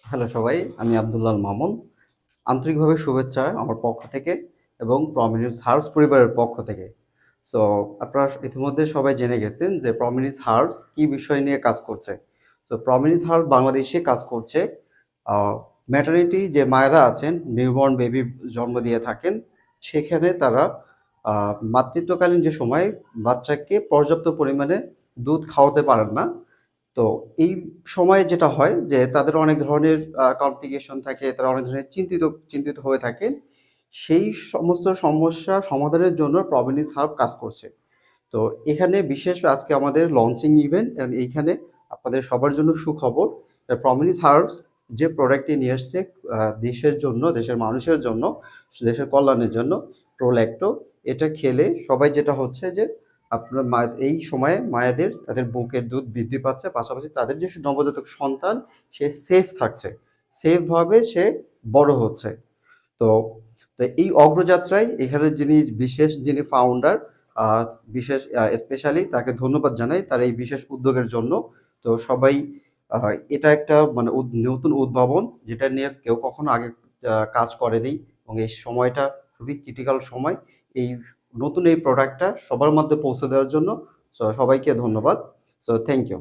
Hello সবাই, আমি আব্দুল্লাহ আল মামুন। আন্তরিকভাবে শুভেচ্ছা আমার পক্ষ থেকে এবং প্রমিনেন্স হার্বস পরিবারের পক্ষ থেকে। সো আপনারা ইতিমধ্যে সবাই জেনে গেছেন যে প্রমিনেন্স হার্বস কি বিষয় নিয়ে কাজ করছে। তো প্রমিনেন্স হার্বস বাংলাদেশে কাজ করছে ম্যাটারনিটি যে মায়েরা আছেন নিউবর্ন বেবি জন্ম দিয়ে থাকেন, সেখানে তারা মাতৃত্বকালীন যে সময় বাচ্চাকে পর্যাপ্ত পরিমাণে দুধ খাওয়াতে পারেন না। তো এই সময়ে যেটা হয় যে তাদের অনেক ধরনের কমপ্লিকেশন থাকে, তারা অনেক ধরনের চিন্তিত হয়ে থাকেন। সেই সমস্ত সমস্যা সমাধানের জন্য প্রভিডেন্স হার্ব কাজ করছে। তো এখানে বিশেষ আজকে আমাদের লঞ্চিং ইভেন্ট, এবং এইখানে আপনাদের সবার জন্য সুখবর। প্রভিডেন্স হার্বস যে প্রোডাক্টটি নিয়ে এসছে দেশের জন্য, দেশের মানুষের জন্য, দেশের কল্যাণের জন্য, প্রোল্যাক্টো, এটা খেলে সবাই যেটা হচ্ছে যে আপনার এই সময়ে মায়েদের তাদের বুকের দুধ বৃদ্ধি পাচ্ছে, পাশাপাশি তাদের যে নবজাতক সন্তান সে সেফ থাকছে, সেফভাবে সে বড় হচ্ছে। তো তো এই অগ্রযাত্রায় এখানে যিনি ফাউন্ডার, বিশেষ স্পেশালি তাকে ধন্যবাদ জানাই তার এই বিশেষ উদ্যোগের জন্য। তো সবাই এটা একটা মানে নতুন উদ্ভাবন, যেটা নিয়ে কেউ কখনো আগে কাজ করেনি, এবং এই সময়টা খুবই ক্রিটিক্যাল সময়। এই নতুন এই প্রোডাক্টটা সবার মধ্যে পৌঁছে দেওয়ার জন্য সবাইকে ধন্যবাদ। So thank you.